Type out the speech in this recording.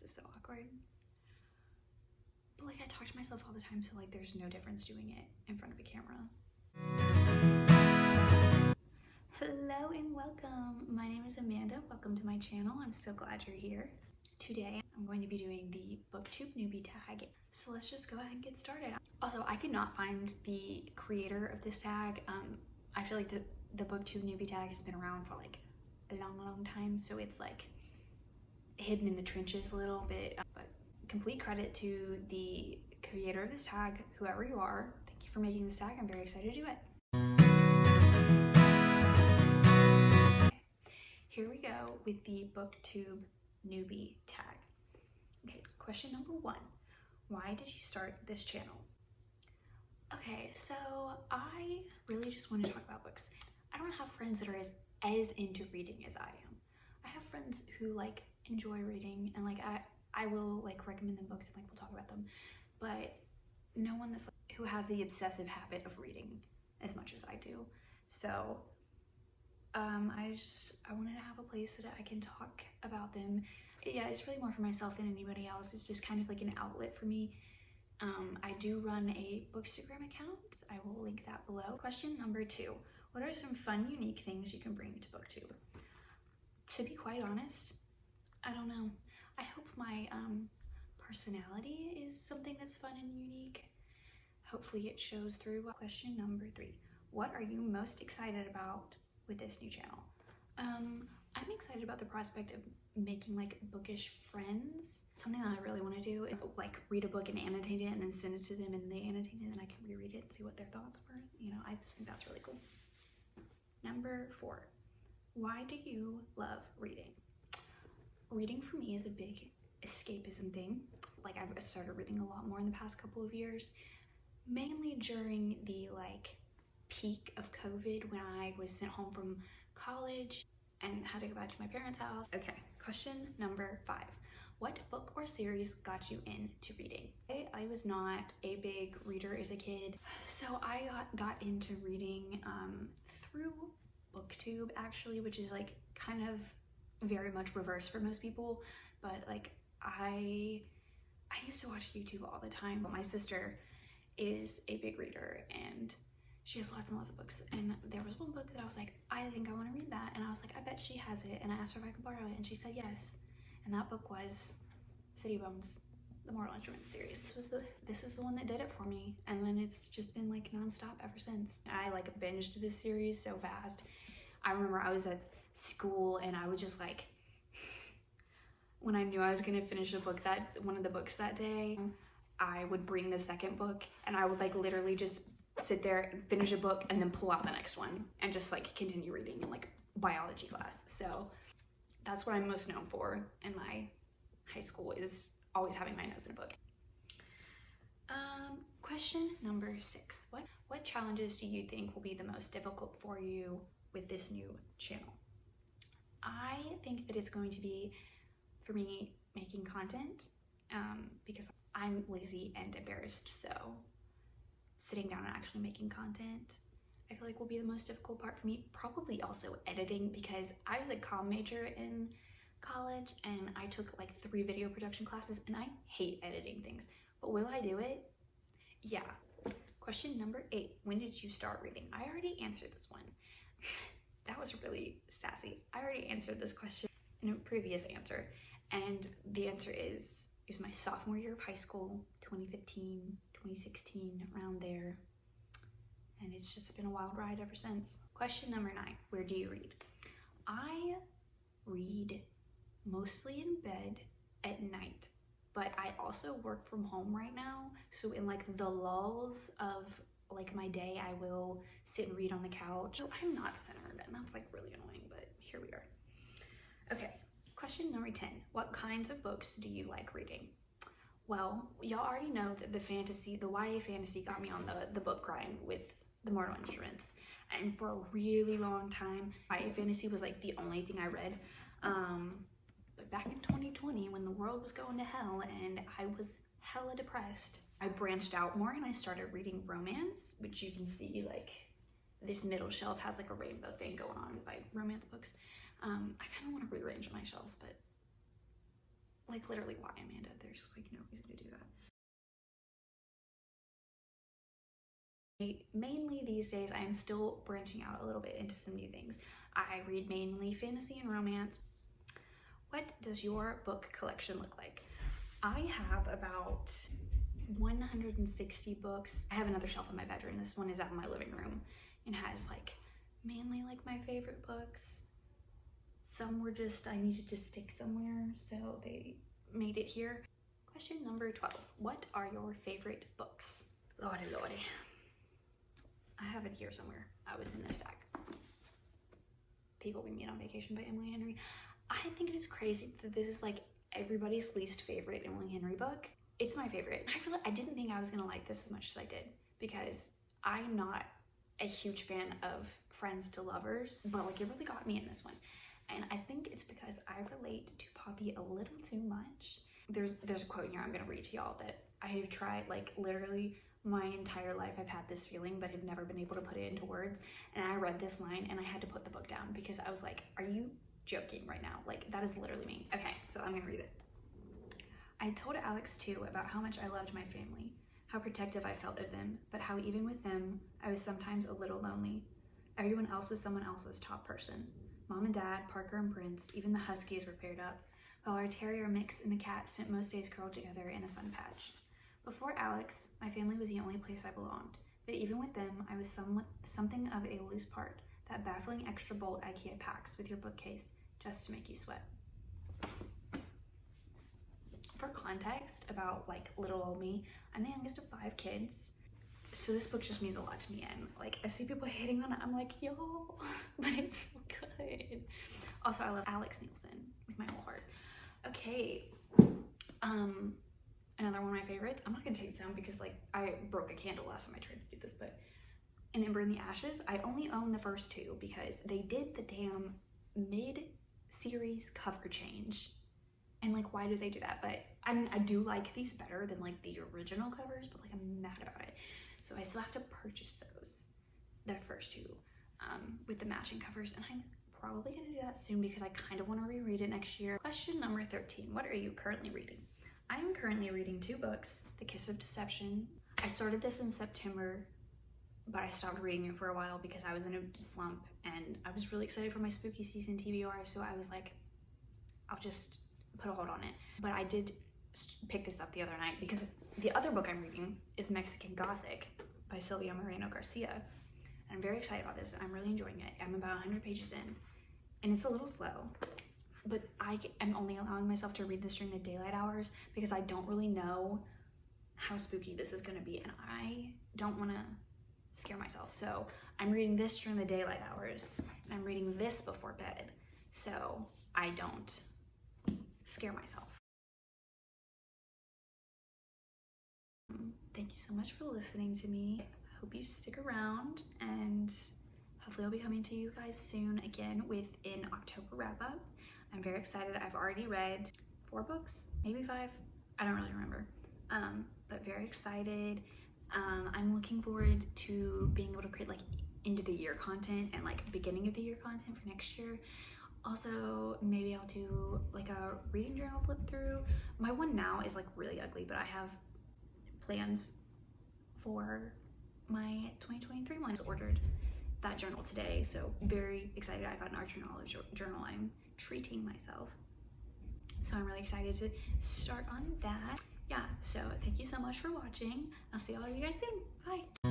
is so awkward. But like I talk to myself all the time, so like there's no difference doing it in front of a camera. Hello and welcome. My name is Amanda. Welcome to my channel. I'm so glad you're here. Today I'm going to be doing the Booktube Newbie Tag. So let's just go ahead and get started. Also, I could not find the creator of this tag. I feel like the Booktube Newbie Tag has been around for like a long time, so it's like hidden in the trenches a little bit. But complete credit to the creator of this tag, whoever you are. Thank you for making this tag. I'm very excited to do it. Okay, here we go with the Booktube Newbie Tag. Okay, question number 1. Why did you start this channel? Okay, so I really just want to talk about books. I don't have friends that are as into reading as I am. I have friends who like enjoy reading, and like I will like recommend them books and like we'll talk about them, but no one that's like, who has the obsessive habit of reading as much as I do. So I wanted to have a place that I can talk about them. Yeah, it's really more for myself than anybody else. It's just kind of like an outlet for me. I do run a Bookstagram account. I will link that below. Question number 2. What are some fun, unique things you can bring to Booktube? To be quite honest, I don't know. I hope my personality is something that's fun and unique. Hopefully it shows through. Question number 3. What are you most excited about with this new channel? I'm excited about the prospect of making like bookish friends. Something that I really want to do is like read a book and annotate it and then send it to them and they annotate it and then I can reread it and see what their thoughts were. You know, I just think that's really cool. Number 4, why do you love reading? Reading for me is a big escapism thing. Like I've started reading a lot more in the past couple of years, mainly during the like peak of COVID when I was sent home from college and had to go back to my parents' house. Okay, question number 5. What book or series got you into reading? I was not a big reader as a kid, so I got into reading through Booktube actually, which is like kind of very much reverse for most people, but like I used to watch YouTube all the time. But my sister is a big reader and she has lots and lots of books, and there was one book that I was like, I think I want to read that, and I was like, I bet she has it, and I asked her if I could borrow it, and she said yes, and that book was City Bones, the Mortal Instruments series. This is the one that did it for me, and then it's just been like nonstop ever since. I like binged this series so fast. I remember I was at school and I was just like, when I knew I was gonna finish one of the books that day, I would bring the second book and I would like literally just sit there and finish a book and then pull out the next one and just like continue reading in like biology class. So that's what I'm most known for in my high school, is always having my nose in a book. Question number 6. What challenges do you think will be the most difficult for you with this new channel? I think that it's going to be, for me, making content, because I'm lazy and embarrassed, so sitting down and actually making content I feel like will be the most difficult part for me. Probably also editing, because I was a comm major in college and I took like 3 video production classes and I hate editing things, but will I do it? Yeah. Question number 8. When did you start reading? I already answered this one. That was really sassy. I already answered this question in a previous answer, and the answer is, it was my sophomore year of high school, 2015, 2016, around there, and it's just been a wild ride ever since. Question number 9. Where do you read? I read mostly in bed at night, but I also work from home right now, so in like the lulls of like my day, I will sit and read on the couch. So I'm not centered, and that's like really annoying, but here we are. Okay, question number 10. What kinds of books do you like reading? Well, y'all already know that the YA fantasy got me on the book grind with the Mortal Instruments, and for a really long time, YA fantasy was like the only thing I read. But back in 2020, when the world was going to hell and I was hella depressed, I branched out more and I started reading romance, which you can see like this middle shelf has like a rainbow thing going on by romance books. I kind of want to rearrange my shelves, but Like literally why, Amanda? There's like no reason to do that. Mainly these days I am still branching out a little bit into some new things. I read mainly fantasy and romance. What does your book collection look like? I have about 160 books. I have another shelf in my bedroom. This one is out in my living room and has like mainly like my favorite books. Some were just, I needed to stick somewhere, so they made it here. Question number 12. What are your favorite books? Lordy, lordy. I have it here somewhere. Oh, it's in this stack. People We Meet on Vacation by Emily Henry. I think it is crazy that this is like everybody's least favorite Emily Henry book. It's my favorite. I didn't think I was gonna like this as much as I did, because I'm not a huge fan of Friends to Lovers, but like it really got me in this one. And I think it's because I relate to Poppy a little too much. There's a quote here I'm gonna read to y'all that I have tried, like literally my entire life I've had this feeling but have never been able to put it into words. And I read this line and I had to put the book down because I was like, are you joking right now? Like that is literally me. Okay, so I'm gonna read it. I told Alex too about how much I loved my family, how protective I felt of them, but how even with them, I was sometimes a little lonely. Everyone else was someone else's top person. Mom and Dad, Parker and Prince, even the Huskies were paired up, while our terrier Mix and the cat spent most days curled together in a sun patch. Before Alex, my family was the only place I belonged, but even with them, I was something of a loose part, that baffling extra bolt IKEA packs with your bookcase just to make you sweat. For context about like little old me, I'm the youngest of 5 kids, so this book just means a lot to me, and like I see people hating on it, I'm like, yo, but it's so good. Also, I love Alex Nielsen with my whole heart. Okay, another one of my favorites. I'm not gonna take this down because like I broke a candle last time I tried to do this, but An Ember in the Ashes. I only own the first 2 because they did the damn mid-series cover change. And like, why do they do that? But I mean, I do like these better than like the original covers, but like I'm mad about it. So I still have to purchase those, the first 2, with the matching covers. And I'm probably gonna do that soon because I kind of want to reread it next year. Question number 13, what are you currently reading? I am currently reading 2 books, The Kiss of Deception. I started this in September, but I stopped reading it for a while because I was in a slump and I was really excited for my spooky season TBR. So I was like, I'll just put a hold on it. But I did pick this up the other night because the other book I'm reading is Mexican Gothic by Silvia Moreno Garcia. And I'm very excited about this. I'm really enjoying it. I'm about 100 pages in and it's a little slow, but I am only allowing myself to read this during the daylight hours because I don't really know how spooky this is gonna be and I don't wanna scare myself. So I'm reading this during the daylight hours and I'm reading this before bed so I don't scare myself. Thank you so much for listening to me. I hope you stick around and hopefully I'll be coming to you guys soon again with an October wrap up. I'm very excited. I've already read 4 books, maybe 5. I don't really remember, but very excited. I'm looking forward to being able to create like end of the year content and like beginning of the year content for next year. Also, maybe I'll do like a reading journal flip through. My one now is like really ugly, but I have plans for my 2023 one. I ordered that journal today, so very excited. I got an art journal. I'm treating myself. So I'm really excited to start on that. Yeah, so thank you so much for watching. I'll see all of you guys soon. Bye.